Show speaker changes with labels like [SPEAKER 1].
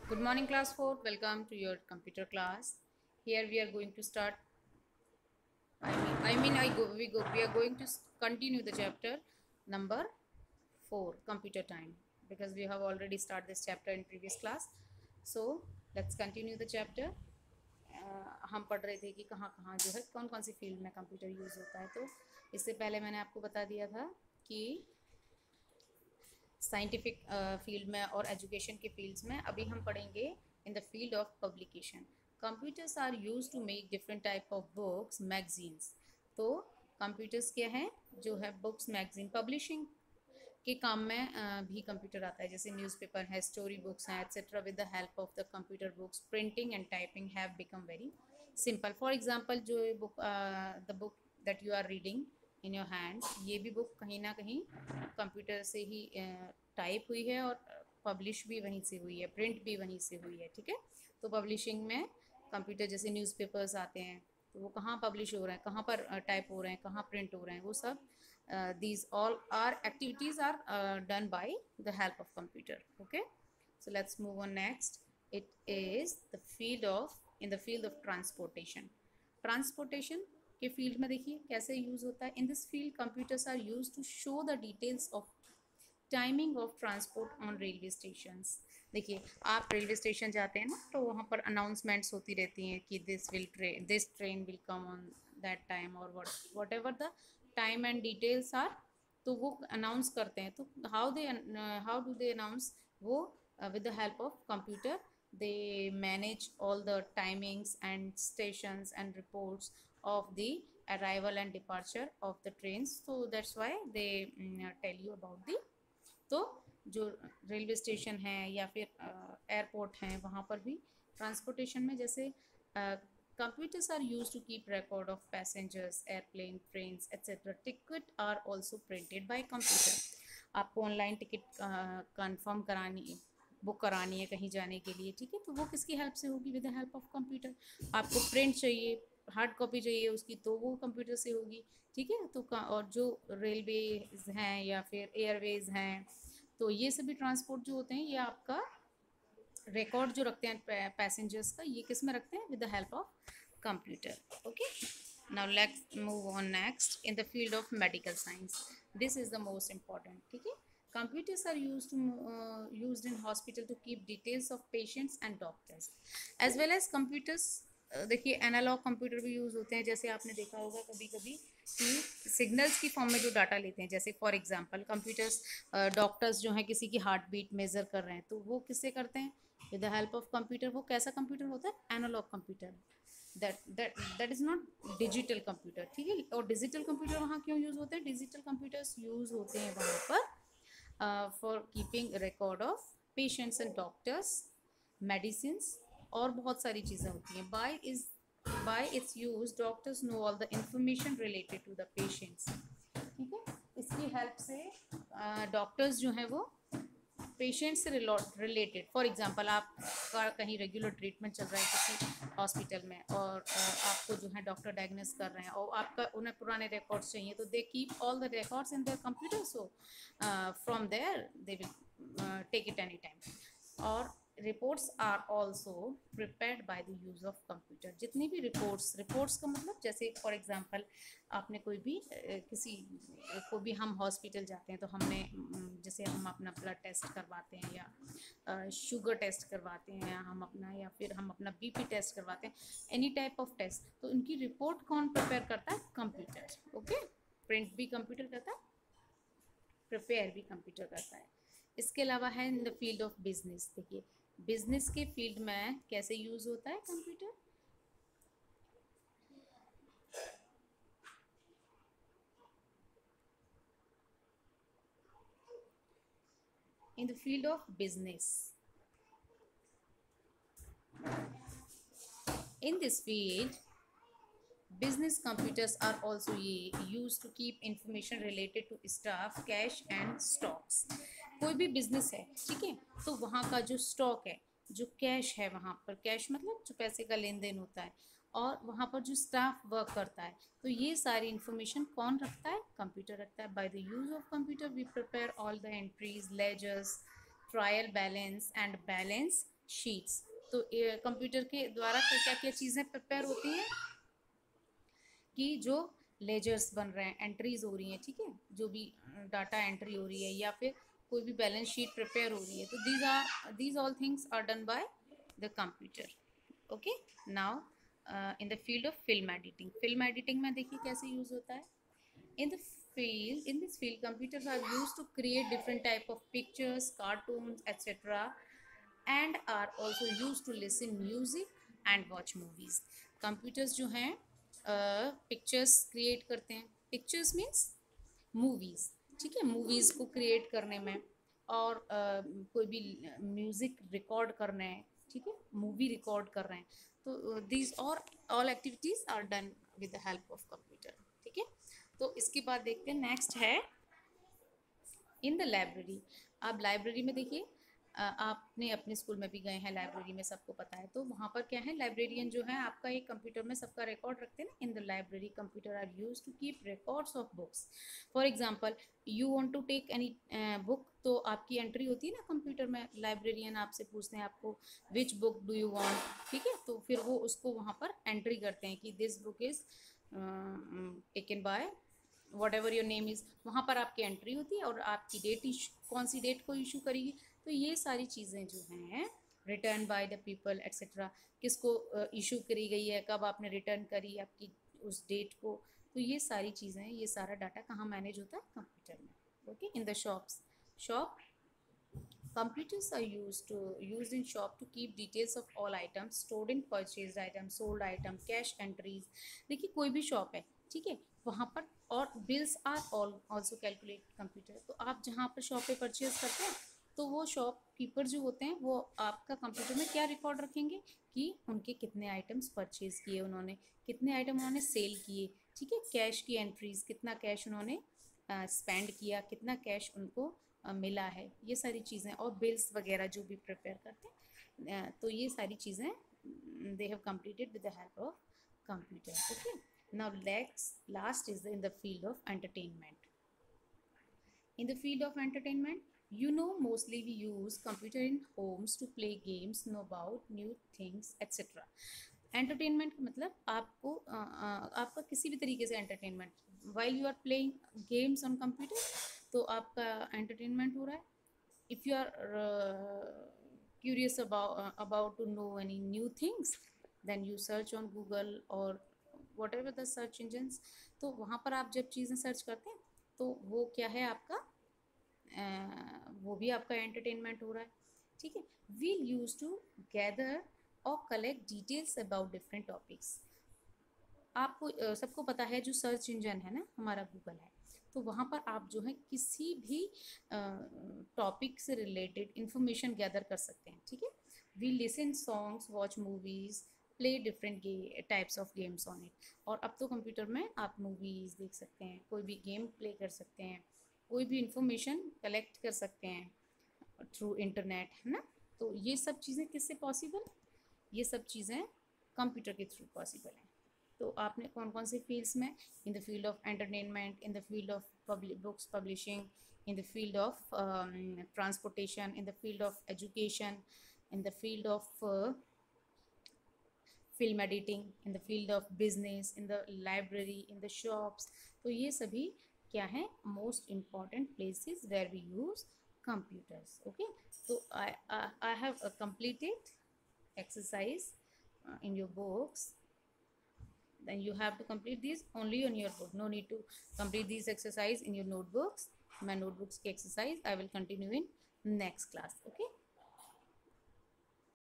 [SPEAKER 1] Good morning, class 4. Welcome to your computer class. Here we are going to start. We are going to continue the chapter number 4, computer time, because we have already started this chapter in previous class. So let's continue the chapter. हम पढ़ रहे थे कि कहाँ कहाँ जो है कौन कौन सी फील्ड में कंप्यूटर यूज़ होता है। तो इससे पहले मैंने आपको बता दिया था कि साइंटिफिक फील्ड में और एजुकेशन के फील्ड्स में अभी हम पढ़ेंगे in the field of publication. Computers are use to make different type of books magazines. तो कंप्यूटर्स क्या हैं जो है बुक्स मैगजीन पब्लिशिंग के काम में भी कंप्यूटर आता है, जैसे न्यूज़पेपर है, स्टोरी बुक्स हैं etcetera. With the help of the computer books printing and typing have become very simple. For example जो book the book that you are reading in your hand, ये भी book कहीं ना कहीं computer से ही type हुई है और पब्लिश भी वहीं से हुई है, प्रिंट भी वहीं से हुई है। ठीक है, तो पब्लिशिंग में कंप्यूटर, जैसे न्यूज़पेपर्स आते हैं तो वो कहाँ पब्लिश हो रहे हैं, कहाँ पर टाइप हो रहे हैं, कहाँ प्रिंट हो रहे हैं, वो सब these all are activities are done by the help of computer. Okay, so let's move on next. It is the field of in the field of transportation. Transportation के फील्ड में देखिए कैसे यूज होता है। In this field computers are use to show the details of timing of transport on railway station. देखिए आप railway station जाते हैं ना, तो वहाँ पर अनाउंसमेंट्स होती रहती हैं कि this train will come on that time और whatever the time and details are, तो वो अनाउंस करते हैं। तो हाउ डू दे अनाउंस वो with the help of computer they manage all the timings and stations and reports of the arrival and departure of the trains. So that's why they tell you about the, तो जो railway station है या फिर airport हैं वहाँ पर भी transportation में, जैसे computers are use to keep record of passengers, airplane, trains etcetera. Ticket are also printed by computer. आपको ऑनलाइन टिकट कंफर्म करानी, बुक करानी है कहीं जाने के लिए, ठीक है, तो वो किसकी हेल्प से होगी? With the help of computer. आपको प्रिंट चाहिए, हार्ड कॉपी चाहिए उसकी, तो वो कंप्यूटर से होगी। ठीक है, तो और जो रेलवेज हैं या फिर एयरवेज हैं, तो ये सभी ट्रांसपोर्ट जो होते हैं ये आपका रिकॉर्ड जो रखते हैं पैसेंजर्स का, ये किस में रखते हैं? With the help of computer. Okay, now let's move on next in the field of medical science. This is the most important. ठीक है, computers are used in hospital to keep details of patients and doctors as well as computers। देखिए analogue computer भी use होते हैं, जैसे आपने देखा होगा कभी कभी कि सिग्नल्स की फॉर्म में जो डाटा लेते हैं, जैसे फॉर एग्जांपल कंप्यूटर्स, डॉक्टर्स जो हैं किसी की हार्ट बीट मेज़र कर रहे हैं, तो वो किससे करते हैं? With the help of computer. वो कैसा कंप्यूटर होता है? Analogue computer. That is not digital computer. ठीक है, और डिजिटल कंप्यूटर वहाँ क्यों यूज़ होते हैं? डिजिटल कंप्यूटर्स यूज़ होते हैं वहाँ पर for keeping record of patients and doctors, medicines, और बहुत सारी चीज़ें होती हैं। By its use doctors know all the information related to the patients. ठीक है, इसकी हेल्प से डॉक्टर्स जो हैं वो पेशेंट से रिलेटेड, फॉर एग्जांपल आपका कहीं रेगुलर ट्रीटमेंट चल रहा है किसी हॉस्पिटल में, और आपको जो है डॉक्टर डायग्नोस कर रहे हैं और आपका उन्हें पुराने रिकॉर्ड्स चाहिए, तो they keep all the records in their computer. So from there they will take it any time. और reports are also prepared by the use of computer. जितनी भी रिपोर्ट्स का मतलब, जैसे फॉर एग्जांपल आपने कोई भी किसी को भी, हम हॉस्पिटल जाते हैं तो हमने जैसे हम अपना ब्लड टेस्ट करवाते हैं या शुगर टेस्ट करवाते हैं हम अपना, या फिर हम अपना बीपी टेस्ट करवाते हैं, एनी टाइप ऑफ टेस्ट, तो उनकी रिपोर्ट कौन प्रिपेयर करता है? कंप्यूटर। ओके, प्रिंट भी कंप्यूटर करता है, प्रिपेयर भी कंप्यूटर करता है। इसके अलावा है in the field of business. देखिए बिजनेस के फील्ड में कैसे यूज होता है computer? In the field of business, in this field business computers are also used to keep information related to staff, cash and stocks। कोई भी business है, ठीक है, तो वहाँ का जो स्टॉक है, जो कैश है, वहाँ पर कैश मतलब जो पैसे का लेन देन होता है, और वहाँ पर जो स्टाफ वर्क करता है, तो ये सारी इंफॉर्मेशन कौन रखता है? कंप्यूटर रखता है। By the use of computer we prepare all the entries, ledgers, trial balance and balance sheets. तो कंप्यूटर के द्वारा क्या क्या चीज़ें प्रिपेयर होती हैं कि जो लेजर्स बन रहे हैं, एंट्रीज हो रही हैं, ठीक है, जो भी डाटा एंट्री हो रही है या फिर कोई भी बैलेंस शीट प्रिपेयर हो रही है, तो these all things are done by the computer. Okay, now in the field of film editing में देखिए कैसे यूज होता है। In this field, computers are used to create different type of pictures, cartoons, etc., and are also used to listen music and watch movies. Computers जो हैं pictures create करते हैं। Pictures means movies, ठीक है, movies को create करने में, और कोई भी म्यूजिक रिकॉर्ड करना है, ठीक है, मूवी रिकॉर्ड कर रहे हैं, तो दीज और all activities are done with the help of computer. ठीक है, तो इसके बाद देखते हैं नेक्स्ट है इन द लाइब्रेरी। आप लाइब्रेरी में देखिए, आपने अपने स्कूल में भी गए हैं लाइब्रेरी में, सबको पता है, तो वहाँ पर क्या है, लाइब्रेरियन जो है आपका एक कंप्यूटर में सबका रिकॉर्ड रखते हैं ना। In the library computer are use to keep records of books. For example you want to take any book, तो आपकी एंट्री होती है ना कंप्यूटर में, लाइब्रेरियन आपसे पूछते हैं आपको which book do you want, ठीक है, तो फिर वो उसको वहाँ पर एंट्री करते हैं कि this book is taken by what ever your name is, वहाँ पर आपकी एंट्री होती है और आपकी डेट कौन सी डेट को इशू करेगी। तो ये सारी चीज़ें जो हैं, return by the people etcetera, किसको इशू करी गई है, कब आपने रिटर्न करी आपकी उस डेट को, तो ये सारी चीज़ें, ये सारा डाटा कहाँ मैनेज होता है, कंप्यूटर में। Okay, in the shop computers are used in shop to keep details of all items stored in purchased items, sold item, cash entries। देखिए कोई भी शॉप है, ठीक है, वहाँ पर और bills are all also calculate computer. तो आप जहाँ पर शॉप पे परचेज करते हैं, तो वो शॉप कीपर जो होते हैं वो आपका कंप्यूटर में क्या रिकॉर्ड रखेंगे कि उनके कितने आइटम्स परचेज किए उन्होंने, कितने आइटम उन्होंने सेल किए, ठीक है, कैश की एंट्रीज, कितना कैश उन्होंने स्पेंड किया, कितना कैश उनको मिला है, ये सारी चीज़ें, और बिल्स वगैरह जो भी प्रिपेयर करते हैं, तो ये सारी चीज़ें they have completed with the help of computer. Okay, now last is in the field of entertainment. In the field of entertainment, mostly we use computer in homes to play games, know about new things, etc. Entertainment का मतलब आपको आपका किसी भी तरीके से entertainment, while you are playing games on computer, तो आपका एंटरटेनमेंट हो रहा है। If you are curious about to know any new things, then you search on Google or whatever the search engines। तो वहाँ पर आप जब चीज़ें सर्च करते हैं, तो वो क्या है आपका, वो भी आपका एंटरटेनमेंट हो रहा है। ठीक है, वील यूज टू गैदर और collect details about different topics. आपको सबको पता है जो सर्च इंजन है ना हमारा गूगल है, तो वहाँ पर आप जो है किसी भी टॉपिक से रिलेटेड इंफॉर्मेशन गैदर कर सकते हैं। ठीक है, we listen songs, watch movies, play different types of games on it. और अब तो कंप्यूटर में आप मूवीज़ देख सकते हैं, कोई भी गेम प्ले कर सकते हैं, कोई भी इंफॉर्मेशन कलेक्ट कर सकते हैं थ्रू इंटरनेट, है ना। तो ये सब चीज़ें किससे पॉसिबल, ये सब चीज़ें कंप्यूटर के थ्रू पॉसिबल हैं। तो आपने कौन कौन से फील्ड्स में, in the field of entertainment, in the field of books publishing, in the field of transportation, in the field of education, in the field of film editing, in the field of business, in the library, in the shops, तो ये सभी क्या है, most important places where we use computers। okay, so I have completed exercise in your books, then you have to complete these only on your book, no need to complete these exercise in your notebooks। my notebooks ki exercise I will continue in next class। okay,